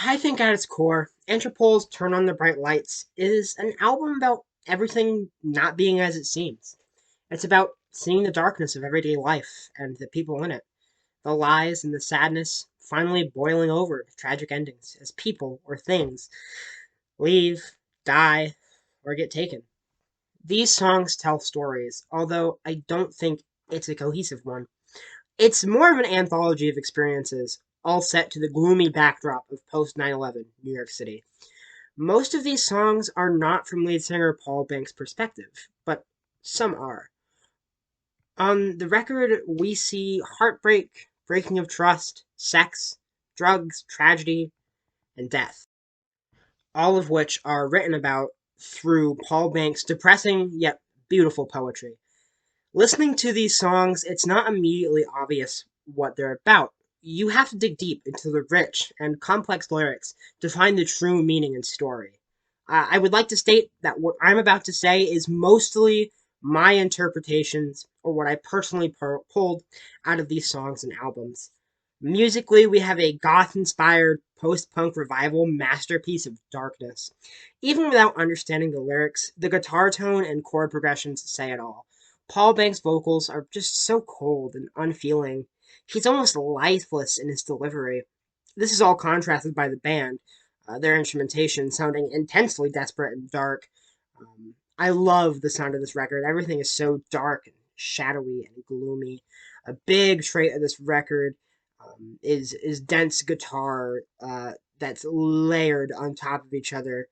I think at its core, Interpol's Turn on the Bright Lights is an album about everything not being as it seems. It's about seeing the darkness of everyday life and the people in it, the lies and the sadness finally boiling over to tragic endings as people or things leave, die, or get taken. These songs tell stories, although I don't think it's a cohesive one. It's more of an anthology of experiences, all set to the gloomy backdrop of post 9/11 New York City. Most of these songs are not from lead singer Paul Banks' perspective, but some are. On the record, we see heartbreak, breaking of trust, sex, drugs, tragedy, and death, all of which are written about through Paul Banks' depressing yet beautiful poetry. Listening to these songs, it's not immediately obvious what they're about. You have to dig deep into the rich and complex lyrics to find the true meaning and story. I would like to state that what I'm about to say is mostly my interpretations or what I personally pulled out of these songs and albums. Musically, we have a goth inspired post punk revival masterpiece of darkness. Even without understanding the lyrics, the guitar tone and chord progressions say it all. Paul Banks' vocals are just so cold and unfeeling. He's almost lifeless in his delivery. This is all contrasted by the band, their instrumentation sounding intensely desperate and dark. I love the sound of this record. Everything is so dark and shadowy and gloomy. A big trait of this record is dense guitar that's layered on top of each other,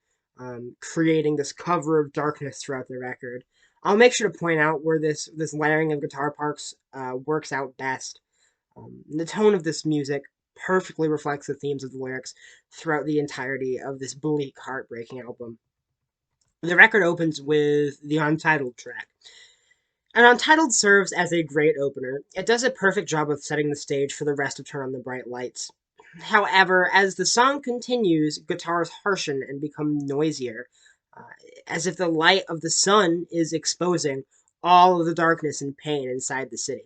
creating this cover of darkness throughout the record. I'll make sure to point out where this layering of guitar parts works out best. The tone of this music perfectly reflects the themes of the lyrics throughout the entirety of this bleak, heartbreaking album. The record opens with the Untitled track. And Untitled serves as a great opener. It does a perfect job of setting the stage for the rest of Turn on the Bright Lights. However, as the song continues, guitars harshen and become noisier, uh, as if the light of the sun is exposing all of the darkness and pain inside the city.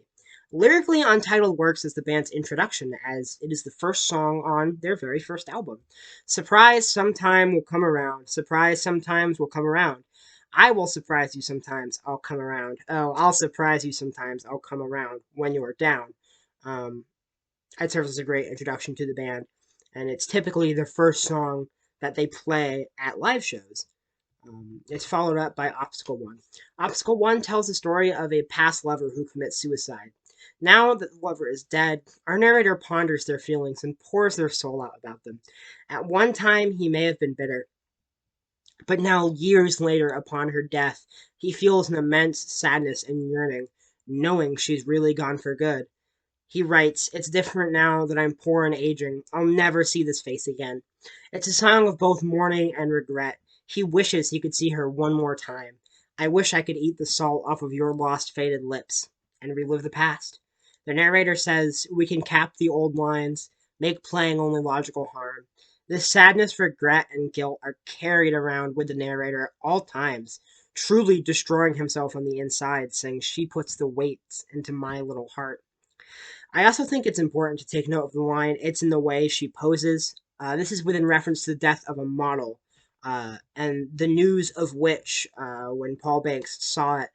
Lyrically, Untitled works as the band's introduction, as it is the first song on their very first album. Surprise sometime will come around. Surprise sometimes will come around. I will surprise you sometimes. I'll come around. Oh, I'll surprise you sometimes. I'll come around when you are down. Um, it serves as a great introduction to the band, and it's typically the first song that they play at live shows. It's followed up by Obstacle 1. Obstacle 1 tells the story of a past lover who commits suicide. Now that the lover is dead, our narrator ponders their feelings and pours their soul out about them. At one time, he may have been bitter, but now, years later, upon her death, he feels an immense sadness and yearning, knowing she's really gone for good. He writes, "It's different now that I'm poor and aging. I'll never see this face again." It's a song of both mourning and regret. He wishes he could see her one more time. "I wish I could eat the salt off of your lost, faded lips and relive the past." The narrator says, "We can cap the old lines, make playing only logical harm." The sadness, regret, and guilt are carried around with the narrator at all times, truly destroying himself on the inside, saying, "She puts the weights into my little heart." I also think it's important to take note of the line, "It's in the way she poses." This is within reference to the death of a model, and the news of which, when Paul Banks saw it,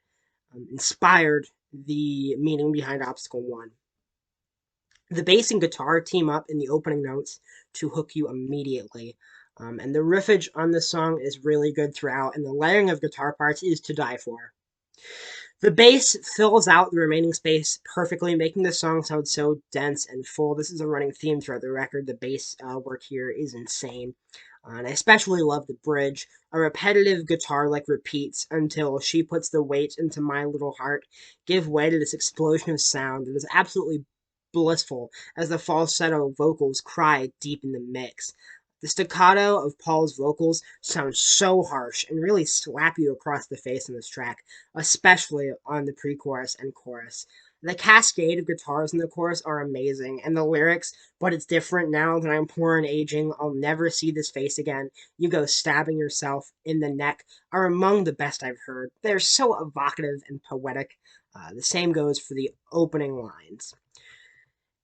inspired the meaning behind Obstacle 1. The bass and guitar team up in the opening notes to hook you immediately. And the riffage on the song is really good throughout, and the layering of guitar parts is to die for. The bass fills out the remaining space perfectly, making the song sound so dense and full. This is a running theme throughout the record. The bass work here is insane. And I especially love the bridge. A repetitive guitar like repeats until "She puts the weight into my little heart" give way to this explosion of sound that is absolutely blissful as the falsetto vocals cry deep in the mix. The staccato of Paul's vocals sounds so harsh and really slap you across the face in this track, especially on the pre chorus and chorus. The cascade of guitars in the chorus are amazing, and the lyrics, "But it's different now that I'm poor and aging, I'll never see this face again, you go stabbing yourself in the neck," are among the best I've heard. They're so evocative and poetic. The same goes for the opening lines.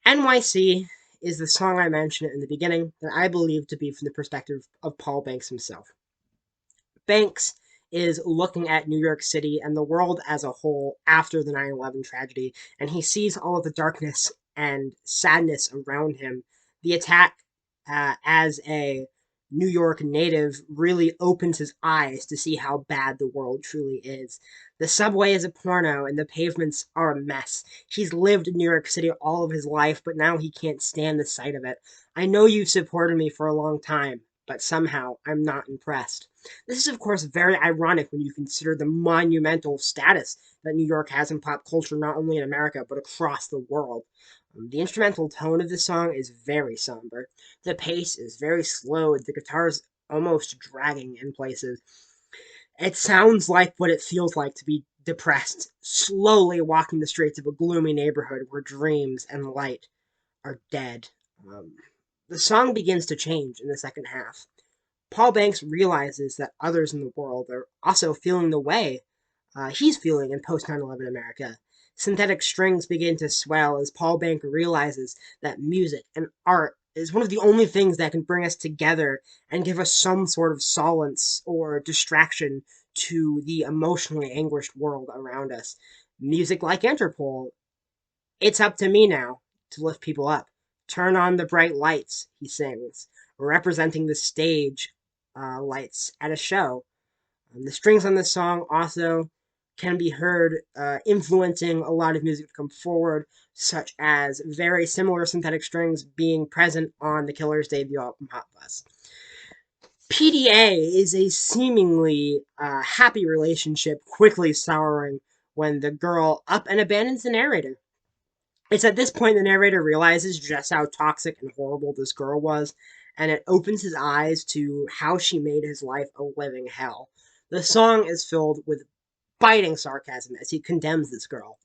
"NYC is the song I mentioned in the beginning that I believe to be from the perspective of Paul Banks himself. Banks is looking at New York City and the world as a whole after the 9/11 tragedy, and he sees all of the darkness and sadness around him. The attack, as a New York native, really opens his eyes to see how bad the world truly is. The subway is a porno, and the pavements are a mess. He's lived in New York City all of his life, but now he can't stand the sight of it. I know you've supported me for a long time, but somehow I'm not impressed. This is, of course, very ironic when you consider the monumental status that New York has in pop culture, not only in America, but across the world. The instrumental tone of the song is very somber. The pace is very slow, the guitar is almost dragging in places. It sounds like what it feels like to be depressed, slowly walking the streets of a gloomy neighborhood where dreams and light are dead. Um, the song begins to change in the second half. Paul Banks realizes that others in the world are also feeling the way he's feeling in post 9/11 America. Synthetic strings begin to swell as Paul Banks realizes that music and art is one of the only things that can bring us together and give us some sort of solace or distraction to the emotionally anguished world around us. Music like Interpol, it's up to me now to lift people up. Turn on the bright lights, he sings, representing the stage lights at a show. The strings on this song also can be heard influencing a lot of music to come forward, such as very similar synthetic strings being present on the Killers' debut album Hot Bus. PDA is a seemingly happy relationship quickly souring when the girl up and abandons the narrator. It's at this point the narrator realizes just how toxic and horrible this girl was, and it opens his eyes to how she made his life a living hell. The song is filled with biting sarcasm as he condemns this girl.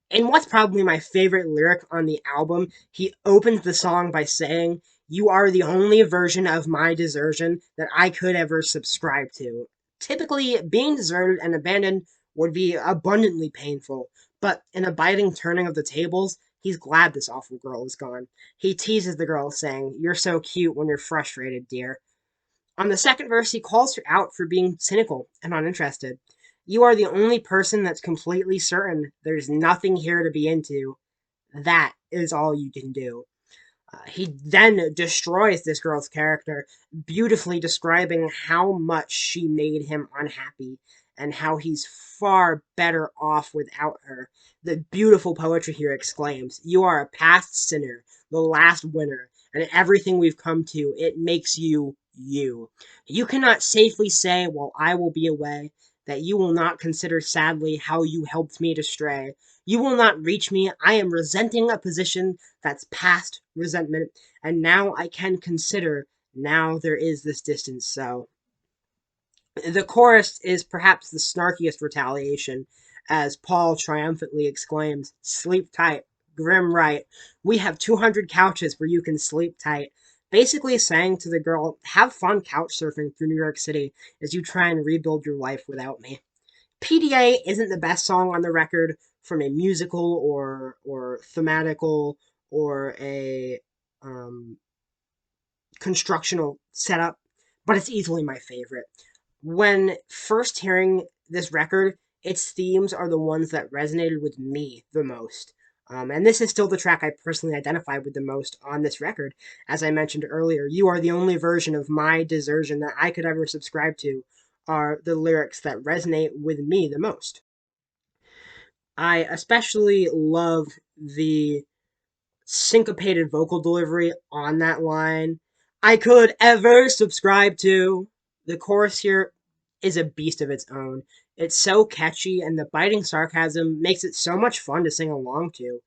In what's probably my favorite lyric on the album, he opens the song by saying, "You are the only version of my desertion that I could ever subscribe to." Typically, being deserted and abandoned would be abundantly painful, but in a biting turning of the tables, he's glad this awful girl is gone. He teases the girl, saying, "You're so cute when you're frustrated, dear." On the second verse, he calls her out for being cynical and uninterested. "You are the only person that's completely certain there's nothing here to be into. That is all you can do." He then destroys this girl's character, beautifully describing how much she made him unhappy and how he's far better off without her. The beautiful poetry here exclaims, "You are a past sinner, the last winner, and everything we've come to, it makes you you. You cannot safely say, while I will be away, that you will not consider sadly how you helped me to stray. You will not reach me. I am resenting a position that's past resentment, and now I can consider, now there is this distance so." The chorus is perhaps the snarkiest retaliation, as Paul triumphantly exclaims, "Sleep tight, grim right. We have 200 couches where you can sleep tight." Basically saying to the girl, have fun couch surfing through New York City as you try and rebuild your life without me. PDA isn't the best song on the record from a musical or thematical or a um, constructional setup, but it's easily my favorite. When first hearing this record, its themes are the ones that resonated with me the most. And this is still the track I personally identify with the most on this record. As I mentioned earlier, "You are the only version of my desertion that I could ever subscribe to," are the lyrics that resonate with me the most. I especially love the syncopated vocal delivery on that line. "I could ever subscribe to." The chorus here is a beast of its own. It's so catchy, and the biting sarcasm makes it so much fun to sing along to.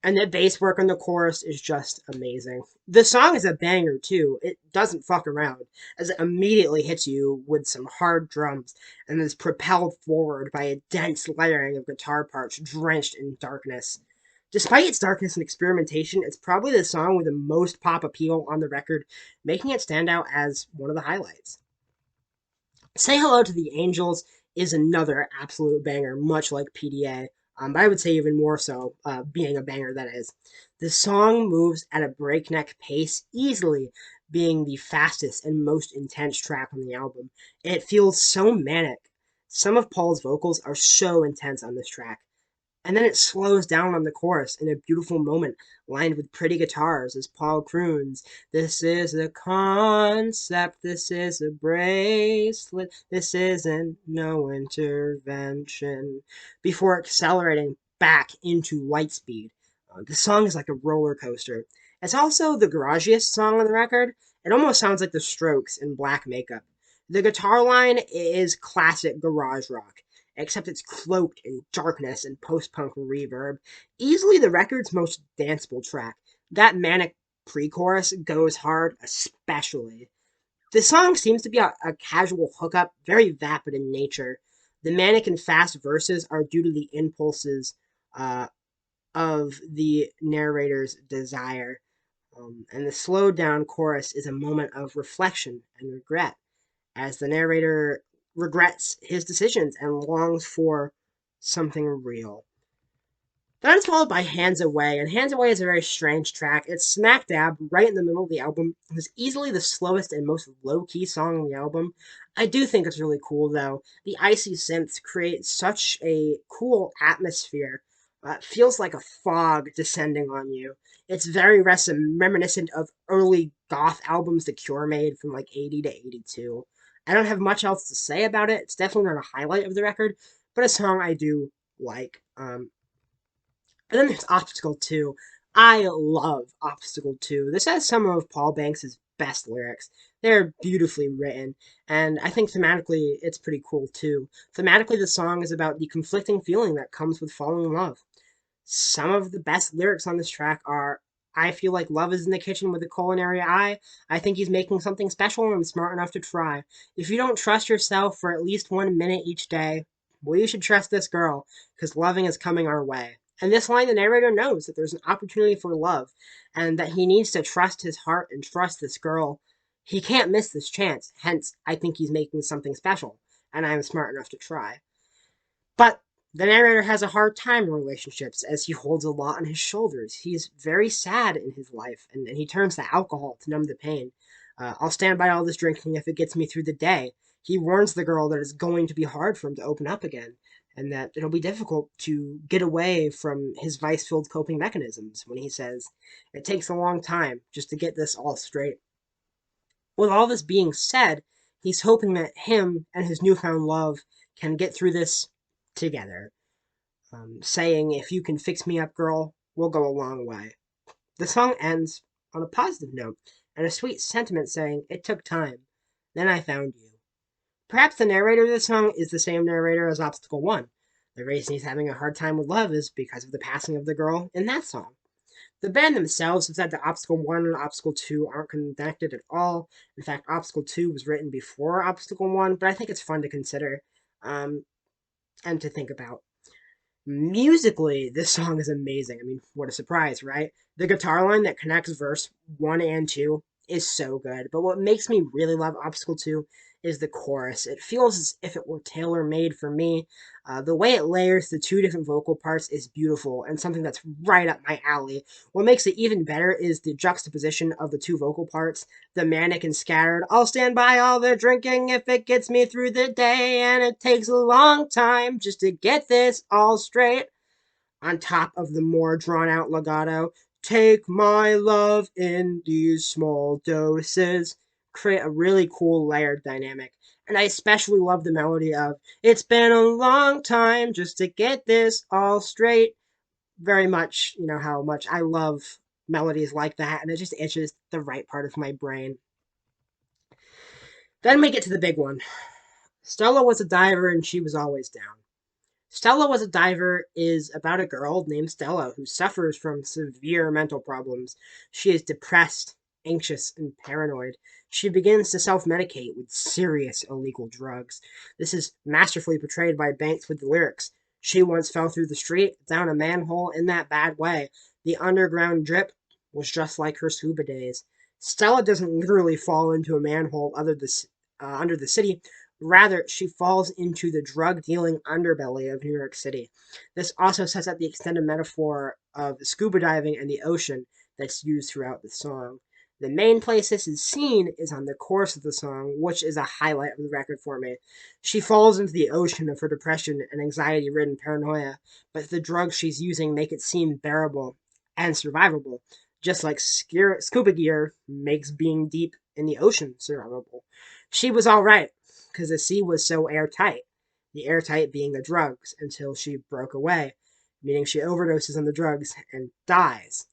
And the bass work on the chorus is just amazing. The song is a banger too. It doesn't fuck around, as it immediately hits you with some hard drums and is propelled forward by a dense layering of guitar parts drenched in darkness. Despite its darkness and experimentation, it's probably the song with the most pop appeal on the record, making it stand out as one of the highlights. "Say Hello to the Angels" is another absolute banger, much like PDA. but I would say even more so, being a banger that is. The song moves at a breakneck pace, easily being the fastest and most intense track on the album. It feels so manic. Some of Paul's vocals are so intense on this track. And then it slows down on the chorus in a beautiful moment, lined with pretty guitars as Paul croons, "This is a concept, this is a bracelet, this isn't no intervention," before accelerating back into light speed. The song is like a roller coaster. It's also the garagiest song on the record. It almost sounds like the Strokes in black makeup. The guitar line is classic garage rock, except it's cloaked in darkness and post punk reverb. Easily the record's most danceable track. That manic pre chorus goes hard, especially. The song seems to be a casual hookup, very vapid in nature. The manic and fast verses are due to the impulses uh, of the narrator's desire. And the slowed down chorus is a moment of reflection and regret as the narrator regrets his decisions and longs for something real. Then it's followed by Hands Away, and Hands Away is a very strange track. It's smack dab right in the middle of the album. It's easily the slowest and most low key song on the album. I do think it's really cool though. The icy synths create such a cool atmosphere. It feels like a fog descending on you. It's very reminiscent of early goth albums The Cure made from like 80 to 82. I don't have much else to say about it. It's definitely not a highlight of the record, but a song I do like. And then there's Obstacle 2. I love Obstacle 2. This has some of Paul Banks' best lyrics. They're beautifully written, and I think thematically it's pretty cool too. Thematically, the song is about the conflicting feeling that comes with falling in love. Some of the best lyrics on this track are, "I feel like love is in the kitchen with a culinary eye. I think he's making something special and I'm smart enough to try. If you don't trust yourself for at least 1 minute each day, well, you should trust this girl, because loving is coming our way." And this line, the narrator knows that there's an opportunity for love and that he needs to trust his heart and trust this girl. He can't miss this chance. Hence, I think he's making something special and I'm smart enough to try. But the narrator has a hard time in relationships as he holds a lot on his shoulders. He's very sad in his life, and he turns to alcohol to numb the pain. "I'll stand by all this drinking if it gets me through the day." He warns the girl that it's going to be hard for him to open up again, and that it'll be difficult to get away from his vice filled coping mechanisms when he says, "It takes a long time just to get this all straight." With all this being said, he's hoping that him and his newfound love can get through this together, saying, "If you can fix me up, girl, we'll go a long way." The song ends on a positive note and a sweet sentiment saying, "It took time. Then I found you." Perhaps the narrator of the song is the same narrator as Obstacle 1. The reason he's having a hard time with love is because of the passing of the girl in that song. The band themselves have said that Obstacle 1 and Obstacle 2 aren't connected at all. In fact, Obstacle 2 was written before Obstacle 1, but I think it's fun to consider um, and to think about. Musically, this song is amazing. I mean, what a surprise, right? The guitar line that connects verse 1 and 2 is so good. But what makes me really love Obstacle 2 is the chorus. It feels as if it were tailor made for me. The way it layers the two different vocal parts is beautiful and something that's right up my alley. What makes it even better is the juxtaposition of the two vocal parts, the manic and scattered. "I'll stand by all the drinking if it gets me through the day, and it takes a long time just to get this all straight," on top of the more drawn out legato, "Take my love in these small doses," create a really cool layered dynamic. And I especially love the melody of "It's been a long time just to get this all straight." Very much, how much I love melodies like that, and it just itches the right part of my brain. Then we get to the big one. Stella was a diver and she was always down. Stella Was a Diver is about a girl named Stella who suffers from severe mental problems. She is depressed, anxious, and paranoid. She begins to self medicate with serious illegal drugs. This is masterfully portrayed by Banks with the lyrics: "She once fell through the street, down a manhole in that bad way. The underground drip was just like her scuba days." Stella doesn't literally fall into a manhole under the city, Rather, she falls into the drug dealing underbelly of New York City. This also sets up the extended metaphor of scuba diving and the ocean that's used throughout the song. The main place this is seen is on the chorus of the song, which is a highlight of the record for me. She falls into the ocean of her depression and anxiety ridden paranoia, but the drugs she's using make it seem bearable and survivable, just like scuba gear makes being deep in the ocean survivable. She was alright, because the sea was so airtight, the airtight being the drugs, until she broke away, meaning she overdoses on the drugs and dies.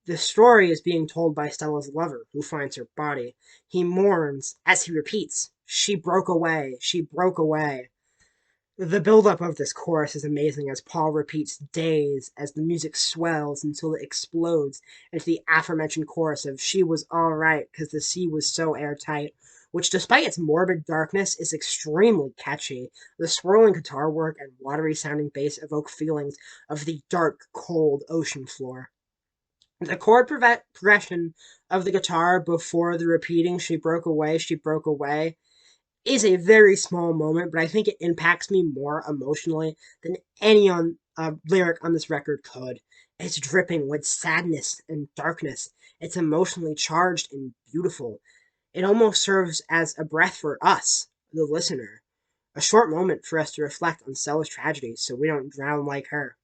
The story is being told by Stella's lover, who finds her body. He mourns as he repeats, "She broke away, she broke away." The buildup of this chorus is amazing as Paul repeats days as the music swells until it explodes into the aforementioned chorus of "She was alright because the sea was so airtight," which, despite its morbid darkness, is extremely catchy. The swirling guitar work and watery sounding bass evoke feelings of the dark, cold ocean floor. The chord progression of the guitar before the repeating she broke away, is a very small moment, but I think it impacts me more emotionally than any lyric on this record could. It's dripping with sadness and darkness. It's emotionally charged and beautiful. It almost serves as a breath for us, the listener, a short moment for us to reflect on Stella's tragedy so we don't drown like her.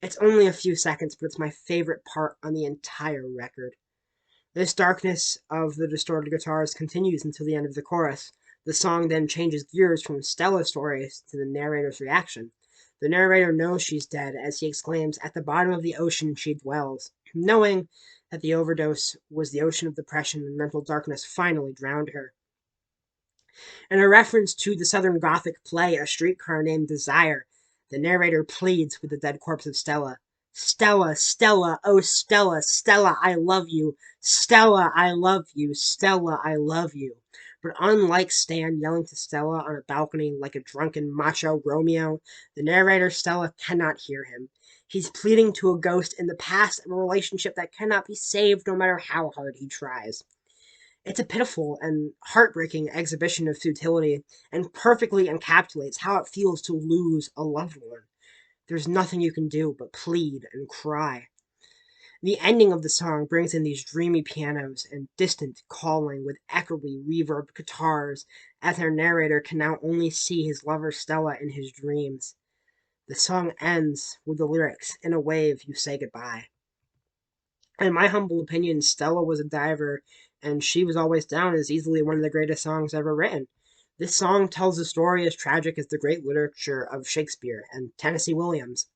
It's only a few seconds, but it's my favorite part on the entire record. This darkness of the distorted guitars continues until the end of the chorus. The song then changes gears from Stella's story to the narrator's reaction. The narrator knows she's dead as he exclaims, "At the bottom of the ocean she dwells," knowing that the overdose was the ocean of depression and mental darkness finally drowned her. In a reference to the Southern Gothic play A Streetcar Named Desire, the narrator pleads with the dead corpse of Stella. "Stella, Stella, oh Stella, Stella, I love you. Stella, I love you. Stella, I love you." But unlike Stan yelling to Stella on a balcony like a drunken macho Romeo, the narrator Stella cannot hear him. He's pleading to a ghost in the past of a relationship that cannot be saved no matter how hard he tries. It's a pitiful and heartbreaking exhibition of futility, and perfectly encapsulates how it feels to lose a loved one. There's nothing you can do but plead and cry. The ending of the song brings in these dreamy pianos and distant calling with echoey reverb guitars as our narrator can now only see his lover Stella in his dreams. The song ends with the lyrics, "In a wave you say goodbye." In my humble opinion, Stella was a diver, and She Was Always Down is easily one of the greatest songs ever written. This song tells a story as tragic as the great literature of Shakespeare and Tennessee Williams,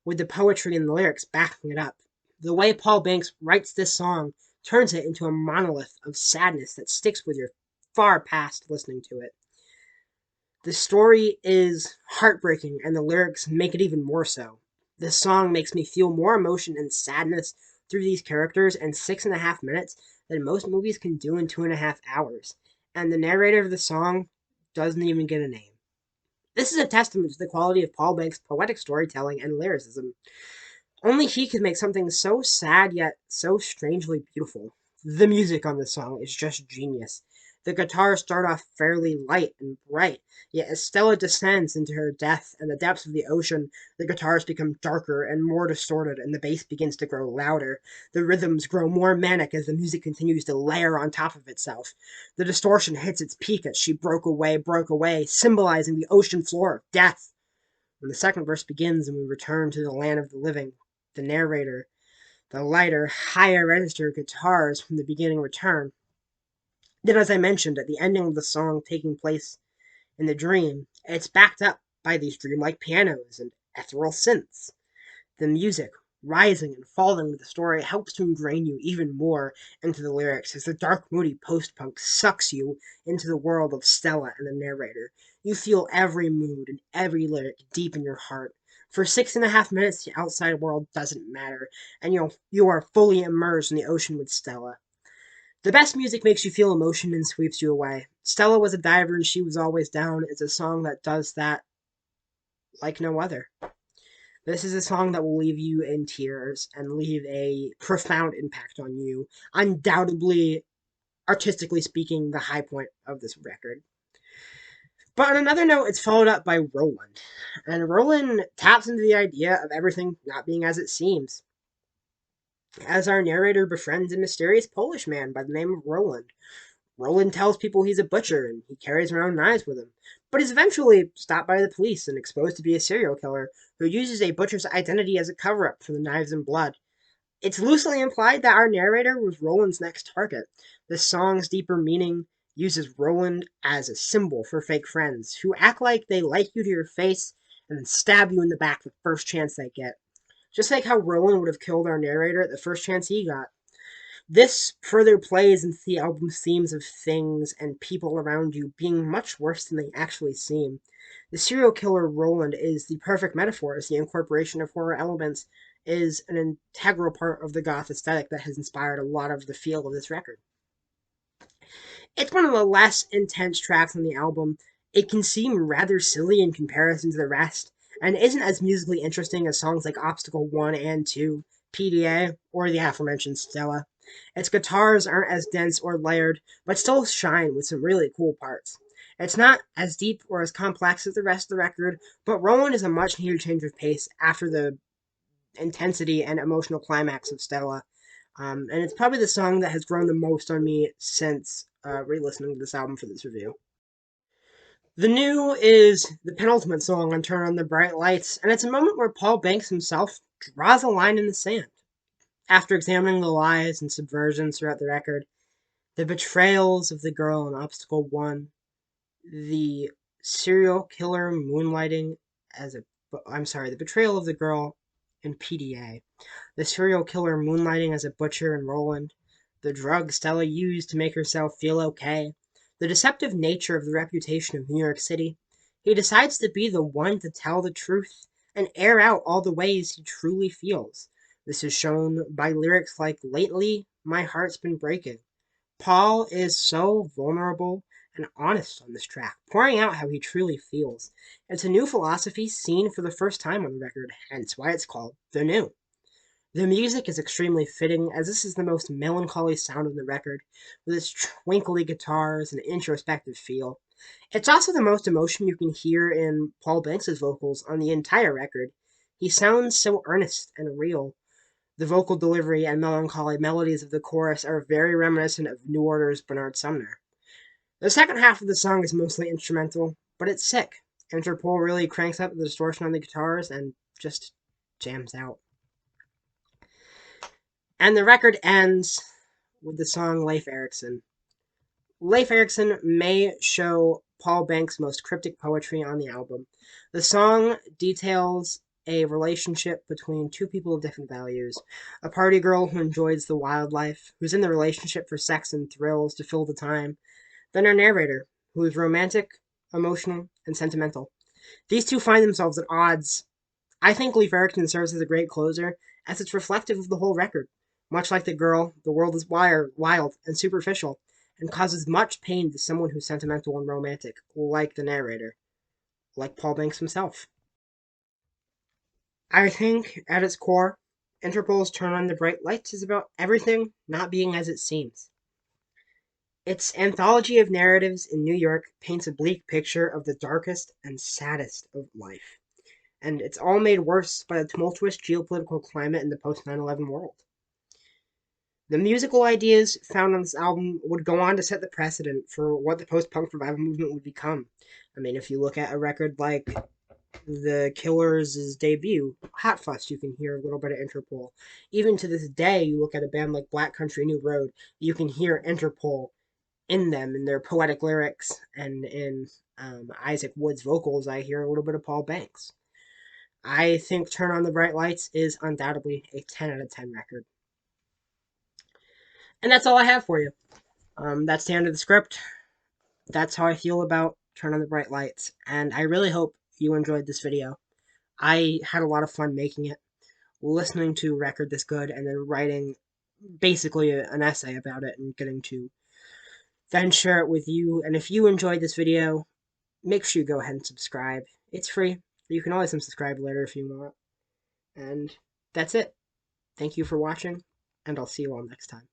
with the poetry and the lyrics backing it up. The way Paul Banks writes this song turns it into a monolith of sadness that sticks with you far past listening to it. The story is heartbreaking, and the lyrics make it even more so. This song makes me feel more emotion and sadness through these characters in 6.5 minutes than most movies can do in 2.5 hours. And the narrator of the song doesn't even get a name. This is a testament to the quality of Paul Banks' poetic storytelling and lyricism. Only he could make something so sad yet so strangely beautiful. The music on this song is just genius. The guitars start off fairly light and bright, yet as Stella descends into her death and the depths of the ocean, the guitars become darker and more distorted, and the bass begins to grow louder. The rhythms grow more manic as the music continues to layer on top of itself. The distortion hits its peak as she broke away, symbolizing the ocean floor of death. When the second verse begins and we return to the land of the living, the narrator, the lighter, higher register guitars from the beginning return. Then, as I mentioned, at the ending of the song taking place in the dream, it's backed up by these dreamlike pianos and ethereal synths. The music, rising and falling with the story, helps to ingrain you even more into the lyrics as the dark, moody post-punk sucks you into the world of Stella and the narrator. You feel every mood and every lyric deep in your heart. For 6.5 minutes, the outside world doesn't matter, and you are fully immersed in the ocean with Stella. The best music makes you feel emotion and sweeps you away. Stella Was a Diver and She Was Always Down is a song that does that like no other. This is a song that will leave you in tears and leave a profound impact on you. Undoubtedly, artistically speaking, the high point of this record. But on another note, it's followed up by Roland. And Roland taps into the idea of everything not being as it seems, as our narrator befriends a mysterious Polish man by the name of Roland. Roland tells people he's a butcher and he carries around knives with him, but is eventually stopped by the police and exposed to be a serial killer who uses a butcher's identity as a cover up for the knives and blood. It's loosely implied that our narrator was Roland's next target. The song's deeper meaning uses Roland as a symbol for fake friends who act like they like you to your face and then stab you in the back the first chance they get. Just like how Roland would have killed our narrator at the first chance he got. This further plays into the album's themes of things and people around you being much worse than they actually seem. The serial killer Roland is the perfect metaphor, as the incorporation of horror elements is an integral part of the goth aesthetic that has inspired a lot of the feel of this record. It's one of the less intense tracks on the album. It can seem rather silly in comparison to the rest, and isn't as musically interesting as songs like Obstacle 1 and 2, PDA, or the aforementioned Stella. Its guitars aren't as dense or layered, but still shine with some really cool parts. It's not as deep or as complex as the rest of the record, but Roland is a much needed change of pace after the intensity and emotional climax of Stella. And it's probably the song that has grown the most on me since re-listening to this album for this review. The New is the penultimate song on Turn on the Bright Lights, and it's a moment where Paul Banks himself draws a line in the sand. After examining the lies and subversions throughout the record, the betrayals of the girl in Obstacle 1, the serial killer moonlighting as a the betrayal of the girl in PDA, the serial killer moonlighting as a butcher in Roland, the drug Stella used to make herself feel okay, the deceptive nature of the reputation of New York City. He decides to be the one to tell the truth and air out all the ways he truly feels. This is shown by lyrics like, "Lately, my heart's been breaking." Paul is so vulnerable and honest on this track, pouring out how he truly feels. It's a new philosophy seen for the first time on the record, hence why it's called The New. The music is extremely fitting, as this is the most melancholy sound on the record, with its twinkly guitars and introspective feel. It's also the most emotion you can hear in Paul Banks' vocals on the entire record. He sounds so earnest and real. The vocal delivery and melancholy melodies of the chorus are very reminiscent of New Order's Bernard Sumner. The second half of the song is mostly instrumental, but it's sick. Interpol really cranks up the distortion on the guitars and just jams out. And the record ends with the song Leif Erikson. Leif Erikson may show Paul Banks' most cryptic poetry on the album. The song details a relationship between two people of different values. A party girl who enjoys the wildlife, who's in the relationship for sex and thrills to fill the time. Then our narrator, who is romantic, emotional, and sentimental. These two find themselves at odds. I think Leif Erikson serves as a great closer, as it's reflective of the whole record. Much like the girl, the world is wild and superficial, and causes much pain to someone who's sentimental and romantic, like the narrator, like Paul Banks himself. I think, at its core, Interpol's Turn on the Bright Lights is about everything not being as it seems. Its anthology of narratives in New York paints a bleak picture of the darkest and saddest of life, and it's all made worse by the tumultuous geopolitical climate in the post 9/11 world. The musical ideas found on this album would go on to set the precedent for what the post-punk revival movement would become. I mean, if you look at a record like The Killers' debut, Hot Fuss, you can hear a little bit of Interpol. Even to this day, you look at a band like Black Country New Road, you can hear Interpol in them, in their poetic lyrics, and in Isaac Wood's vocals, I hear a little bit of Paul Banks. I think Turn on the Bright Lights is undoubtedly a 10 out of 10 record. And that's all I have for you. That's the end of the script. That's how I feel about Turn on the Bright Lights, and I really hope you enjoyed this video. I had a lot of fun making it, listening to a record this good, and then writing basically an essay about it and getting to then share it with you. And if you enjoyed this video, make sure you go ahead and subscribe. It's free. You can always unsubscribe later if you want. And that's it. Thank you for watching, and I'll see you all next time.